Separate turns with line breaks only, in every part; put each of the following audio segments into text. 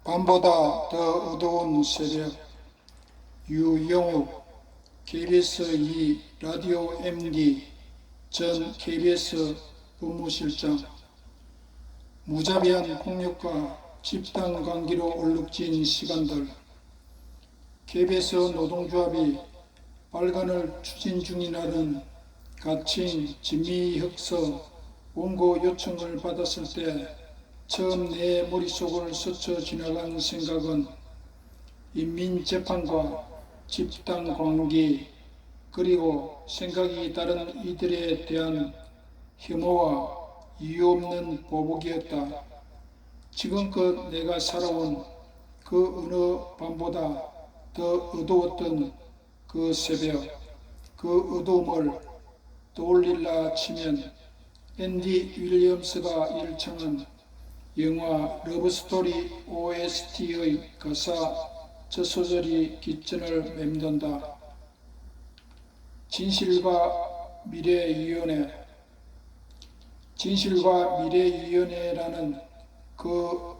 밤보다 더 어두운 새벽. 유영욱 KBS 2 라디오 MD 전 KBS 부무실장. 무자비한 폭력과 집단 관계로 얼룩진 시간들. KBS 노동조합이 발간을 추진 중이라는 가칭 진미혁서 원고 요청을 받았을 때 처음 내 머릿속을 스쳐 지나간 생각은 인민재판과 집단관계 그리고 생각이 다른 이들에 대한 혐오와 이유 없는 보복이었다. 지금껏 내가 살아온 그 어느 밤보다 더 어두웠던 그 새벽, 그 어두움을 떠올리려 치면 앤디 윌리엄스가 일창한 영화 러브스토리 OST의 가사 저 소절이 깃전을 맴돈다. 진실과 미래위원회라는 그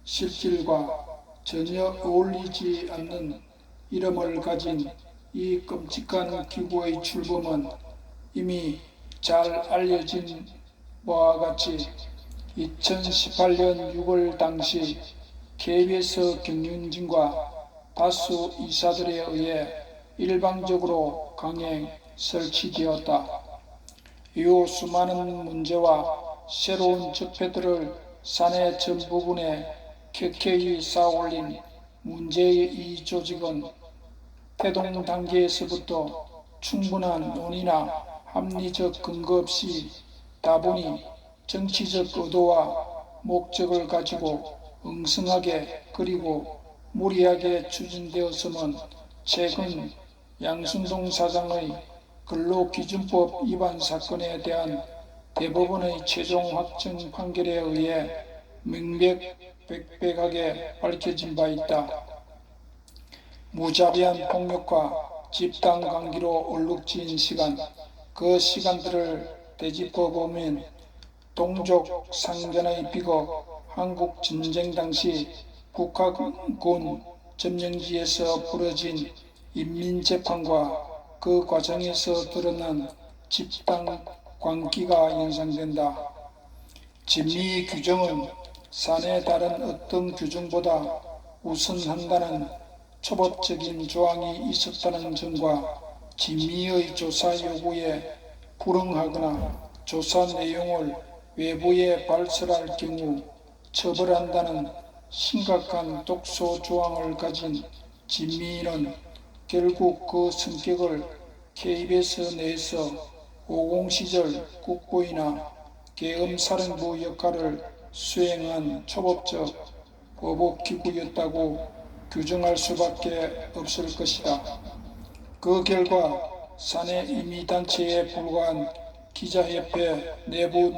실질과 전혀 어울리지 않는 이름을 가진 이 끔찍한 기구의 출범은 이미 잘 알려진 바와 같이 2018년 6월 당시 KBS 경영진과 다수 이사들에 의해 일방적으로 강행 설치되었다. 이후 수많은 문제와 새로운 적폐들을 사내 전 부분에 켜켜이 쌓아올린 문제의 이 조직은 태동 단계에서부터 충분한 논의나 합리적 근거 없이 다분히 정치적 의도와 목적을 가지고 엉성하게 그리고 무리하게 추진되었음은 최근 양순동 사장의 근로기준법 위반 사건에 대한 대법원의 최종 확정 판결에 의해 명백백백하게 밝혀진 바 있다. 무자비한 폭력과 집단 관계로 얼룩진 시간, 그 시간들을 되짚어 보면 동족 상전의 비극, 한국 전쟁 당시 북한군 점령지에서 벌어진 인민재판과 그 과정에서 드러난 집단 관계가 연상된다. 진미 규정은 사내 다른 어떤 규정보다 우선한다는 초법적인 조항이 있었다는 점과 진미의 조사 요구에 불응하거나 조사 내용을 외부에 발설할 경우 처벌한다는 심각한 독소 조항을 가진 진미는 결국 그 성격을 KBS 내에서 50 시절 국보이나 계엄사령부 역할을 수행한 초법적 보복기구였다고 규정할 수밖에 없을 것이다. 그 결과 사내 임의단체에 불과한 기자협회 내부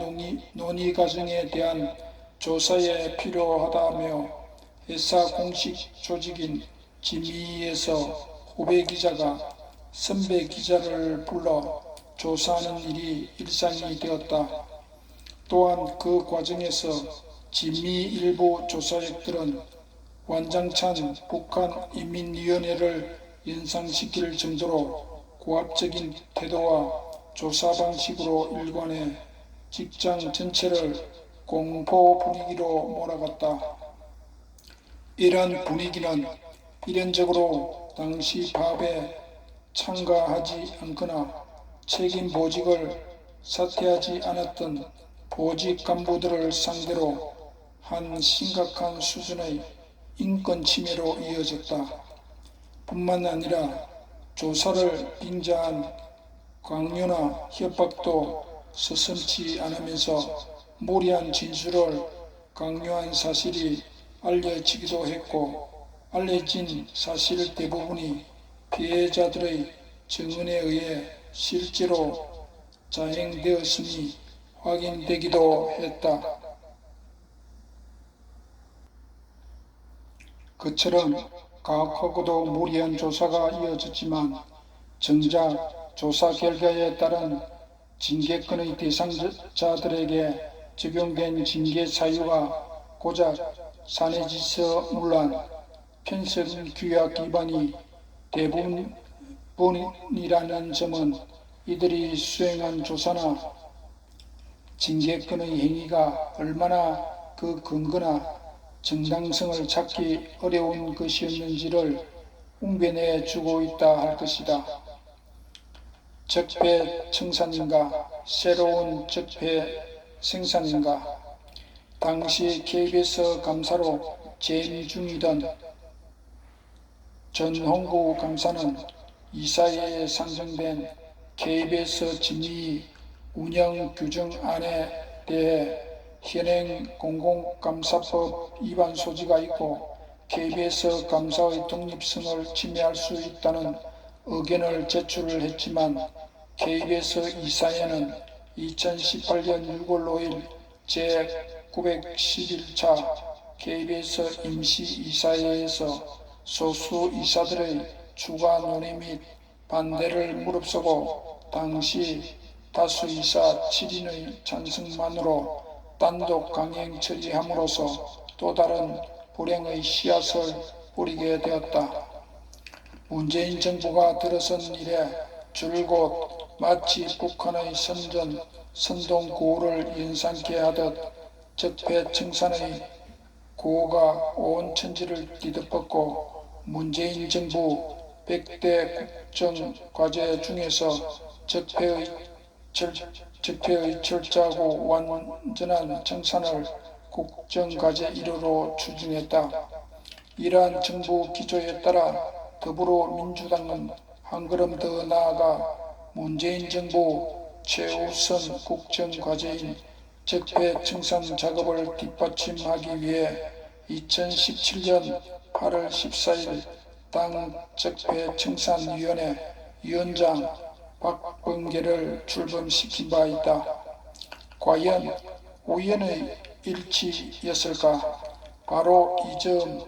논의 과정에 대한 조사에 필요하다며 회사 공식 조직인 진미에서 후배 기자가 선배 기자를 불러 조사하는 일이 일상이 되었다. 또한 그 과정에서 진미 일부 조사역들은 완장찬 북한인민위원회를 연상시킬 정도로 고압적인 태도와 조사 방식으로 일관해 직장 전체를 공포 분위기로 몰아갔다. 이러한 분위기는 필연적으로 당시 파업에 참가하지 않거나 책임 보직을 사퇴하지 않았던 보직 간부들을 상대로 한 심각한 수준의 인권 침해로 이어졌다. 뿐만 아니라 조사를 빙자한 강요나 협박도 서슴지 않으면서 무리한 진술을 강요한 사실이 알려지기도 했고, 알려진 사실 대부분이 피해자들의 증언에 의해 실제로 자행되었음이 확인되기도 했다. 그처럼 가혹하고도 무리한 조사가 이어졌지만 정작 조사 결과에 따른 징계권의 대상자들에게 적용된 징계 사유가 고작 사내지서 문란, 편성규약 위반이 대부분이라는 점은 이들이 수행한 조사나 징계권의 행위가 얼마나 그 근거나 정당성을 찾기 어려운 것이었는지를 웅변해 주고 있다 할 것이다. 적폐 청산인가, 새로운 적폐 생산인가. 당시 KBS 감사로 재임 중이던 전홍구 감사는 이사회에 상정된 KBS 진위 운영 규정안에 대해 현행 공공감사법 위반 소지가 있고 KBS 감사의 독립성을 침해할 수 있다는 의견을 제출을 했지만 KBS 이사회는 2018년 6월 5일 제911차 KBS 임시이사회에서 소수 이사들의 추가 논의 및 반대를 무릅쓰고 당시 다수이사 7인의 찬성만으로 단독 강행 처리함으로써 또 다른 불행의 씨앗을 뿌리게 되었다. 문재인 정부가 들어선 이래 줄곧 마치 북한의 선동 구호를 연상케 하듯 적폐 청산의 구호가 온 천지를 뒤덮었고 문재인 정부 100대 국정과제 중에서 적폐의 철저하고 완전한 청산을 국정과제 1호로 추진했다. 이러한 정부 기조에 따라 더불어민주당은 한 걸음 더 나아가 문재인 정부 최우선 국정과제인 적폐 청산 작업을 뒷받침하기 위해 2017년 8월 14일 당 적폐청산위원회 위원장 박범계를 출범시킨 바 있다. 과연 우연의 일치였을까? 바로 이 점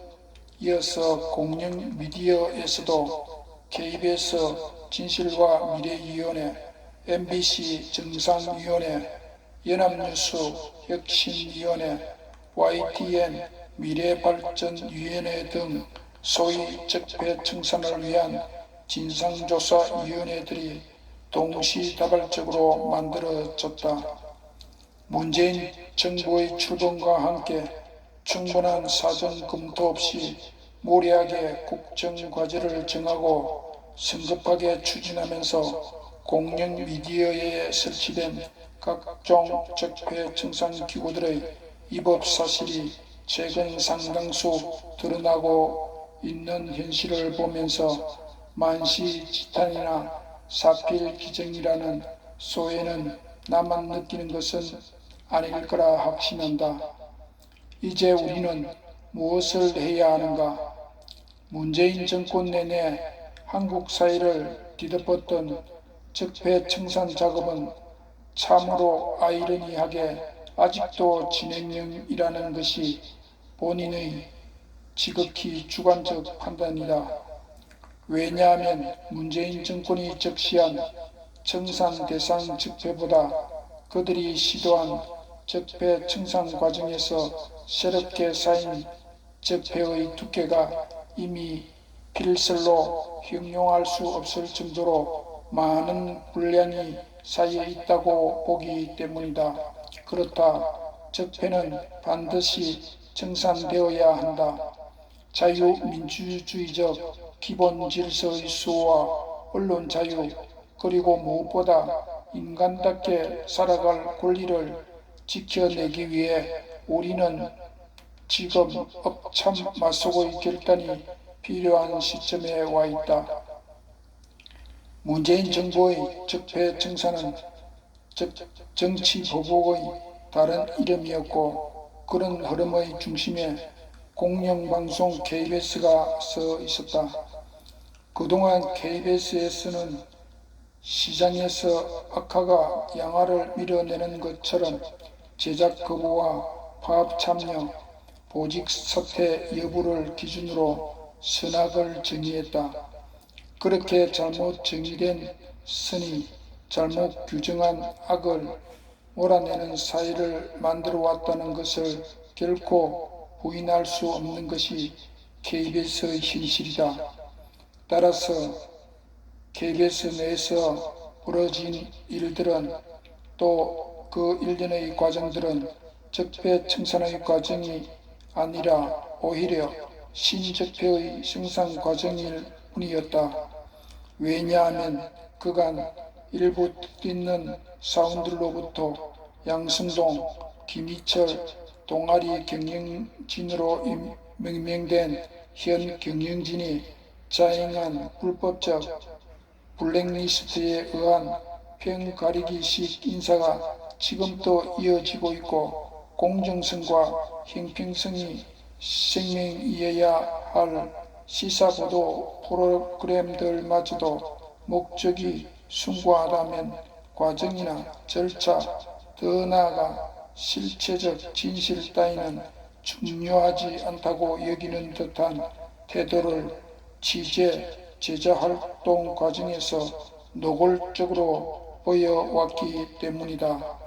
이어서 공영 미디어에서도 KBS 진실과 미래위원회, MBC 정상위원회, 연합뉴스 혁신위원회, YTN 미래발전위원회 등 소위 적폐 청산을 위한 진상조사위원회들이 동시다발적으로 만들어졌다. 문재인 정부의 출범과 함께 충분한 사전 검토 없이 무리하게 국정과제를 정하고 성급하게 추진하면서 공영 미디어에 설치된 각종 적폐 청산 기구들의 위법 사실이 최근 상당수 드러나고 있는 현실을 보면서 만시지탄이나 사필기정이라는 소외는 나만 느끼는 것은 아닐 거라 확신한다. 이제 우리는 무엇을 해야 하는가? 문재인 정권 내내 한국 사회를 뒤덮었던 적폐 청산 작업은 참으로 아이러니하게 아직도 진행형이라는 것이 본인의 지극히 주관적 판단이다. 왜냐하면 문재인 정권이 적시한 청산 대상 적폐보다 그들이 시도한 적폐 청산 과정에서 새롭게 쌓인 적폐의 두께가 이미 필설로 형용할 수 없을 정도로 많은 분량이 쌓여 있다고 보기 때문이다. 그렇다. 적폐는 반드시 청산되어야 한다. 자유민주주의적 기본 질서의 수호와 언론 자유, 그리고 무엇보다 인간답게 살아갈 권리를 지켜내기 위해 우리는 지금 엎참 맞서고의 결단이 필요한 시점에 와 있다. 문재인 정부의 적폐 청산은 정치 보복의 다른 이름이었고 그런 흐름의 중심에 공영방송 KBS가 서 있었다. 그동안 KBS에서는 시장에서 악화가 양화를 밀어내는 것처럼 제작 거부와 파업 참여, 보직 사퇴 여부를 기준으로 선악을 정의했다. 그렇게 잘못 정의된 선이 잘못 규정한 악을 몰아내는 사회를 만들어 왔다는 것을 결코 부인할 수 없는 것이 KBS의 현실이다. 따라서 KBS 내에서 벌어진 일들은 또 그 일련의 과정들은 적폐청산의 과정이 아니라 오히려 신적폐의 생산 과정일 뿐이었다. 왜냐하면 그간 일부 뜻있는 사원들로부터 양승동, 김희철, 동아리 경영진으로 명명된 현 경영진이 자행한 불법적 블랙리스트에 의한 평가리기식 인사가 지금도 이어지고 있고, 공정성과 형평성이 생명이어야 할 시사보도 프로그램들마저도 목적이 숭고하다면 과정이나 절차, 더 나아가 실체적 진실 따위는 중요하지 않다고 여기는 듯한 태도를 취재, 제자활동 과정에서 노골적으로 보여왔기 때문이다.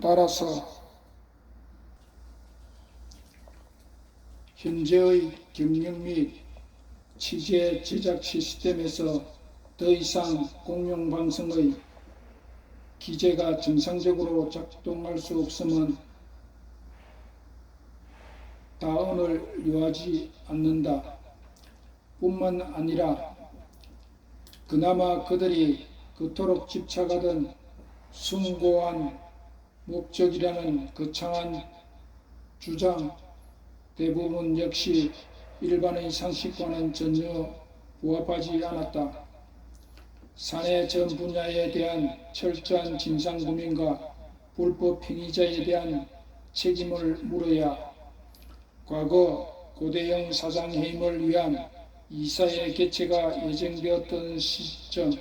따라서 현재의 경영 및 취재 제작 시스템에서 더 이상 공영방송의 기재가 정상적으로 작동할 수 없음은 다음을 요하지 않는다. 뿐만 아니라 그나마 그들이 그토록 집착하던 숭고한 목적이라는 거창한 주장 대부분 역시 일반의 상식과는 전혀 부합하지 않았다. 사내 전 분야에 대한 철저한 진상규명과 불법 행위자에 대한 책임을 물어야 과거 고대영 사장 해임을 위한 이사회 개최가 예정되었던 시점,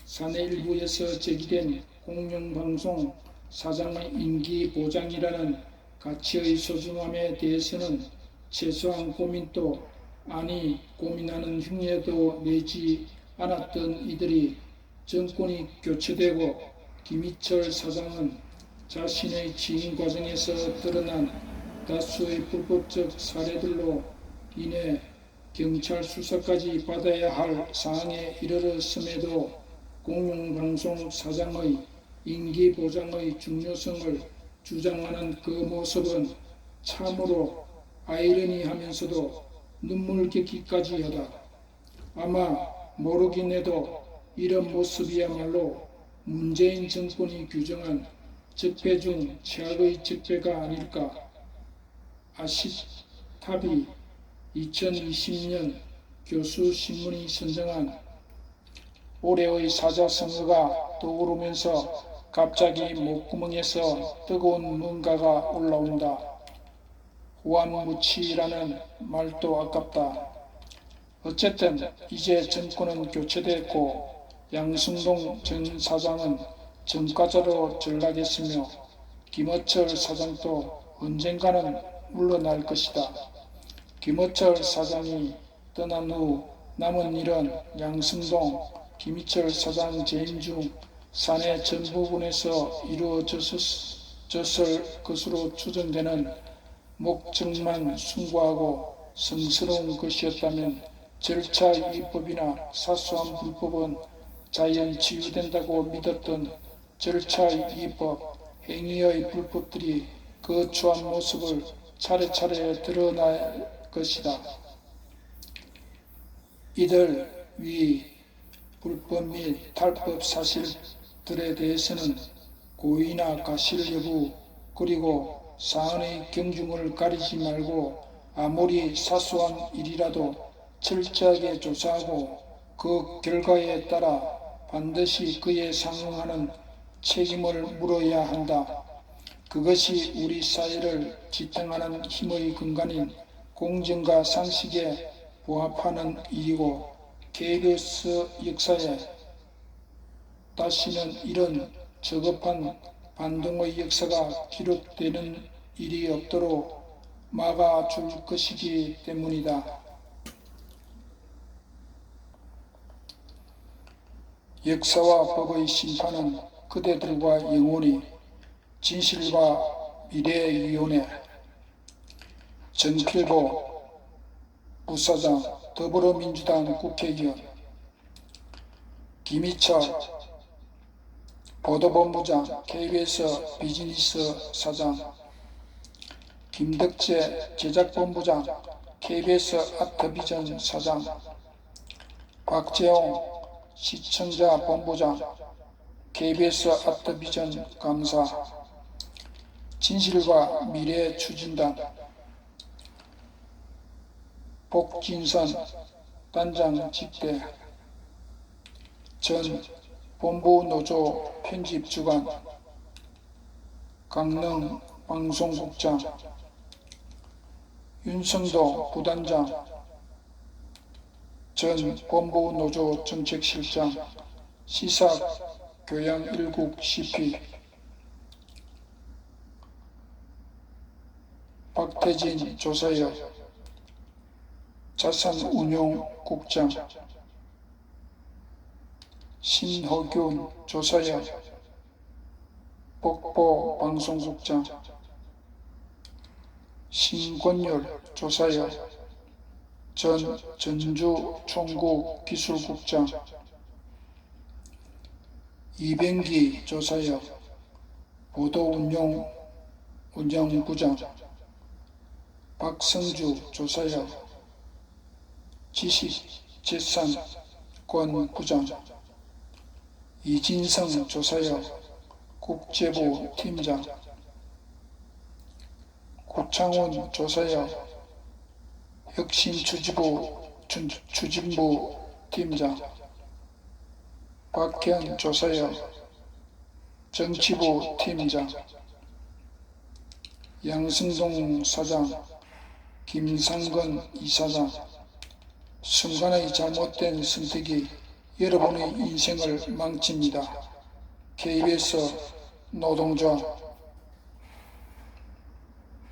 사내 일부에서 제기된 공영방송 사장의 임기 보장이라는 가치의 소중함에 대해서는 최소한 고민도 아니 고민하는 흉내도 내지 않았던 이들이 정권이 교체되고 김희철 사장은 자신의 취임 과정에서 드러난 다수의 불법적 사례들로 인해 경찰 수사까지 받아야 할 상황에 이르렀음에도 공영방송 사장의 임기 보장의 중요성을 주장하는 그 모습은 참으로 아이러니하면서도 눈물겹기까지 하다. 아마 모르긴 해도 이런 모습이야말로 문재인 정권이 규정한 적폐 중 최악의 적폐가 아닐까. 아시타비 2020년 교수신문이 선정한 올해의 사자성어가 떠오르면서 갑자기 목구멍에서 뜨거운 뭔가가 올라온다. 후안무치라는 말도 아깝다. 어쨌든 이제 정권은 교체됐고 양승동 전 사장은 전과자로 전락했으며 김어철 사장도 언젠가는 물러날 것이다. 김어철 사장이 떠난 후 남은 일은 양승동, 김희철 사장 재임 중 사내 전 부분에서 이루어졌을 것으로 추정되는 목적만 숭고하고 성스러운 것이었다면 절차 위법이나 사소한 불법은 자연 치유된다고 믿었던 절차 위법, 행위의 불법들이 거추한 모습을 차례차례 드러날 것이다. 이들 위 불법 및 탈법 사실들에 대해서는 고의나 가실 여부 그리고 사안의 경중을 가리지 말고 아무리 사소한 일이라도 철저하게 조사하고 그 결과에 따라 반드시 그에 상응하는 책임을 물어야 한다. 그것이 우리 사회를 지탱하는 힘의 근간인 공정과 상식에 부합하는 일이고 KBS 역사에 다시는 이런 저급한 반동의 역사가 기록되는 일이 없도록 막아줄 것이기 때문이다. 역사와 법의 심판은 그대들과 영원히 진실과 미래위원회 전필보 부사장 더불어민주당 국회의원, 김희철 보도본부장 KBS 비즈니스 사장, 김덕재 제작본부장 KBS 아트비전 사장, 박재홍 시청자본부장 KBS 아트비전 감사, 진실과 미래 추진단 복진선 단장 직대, 전 본부노조 편집주간, 강릉 방송국장, 윤성도 부단장, 전 본부노조 정책실장, 시사교양일국 CP, 박태진 조사역 자산운용국장, 신호균 조사역 복보방송국장, 신권율 조사역 전 전주총국기술국장, 이병기 조사역 보도운영부장, 박성주 조사역 지식재산권부장, 이진성 조사역 국제부 팀장, 구창훈 조사역 혁신추진부 팀장, 박현 조사역 정치부 팀장, 양승동 사장, 김상건 이사장, 순간의 잘못된 선택이 여러분의 인생을 망칩니다. KBS 노동조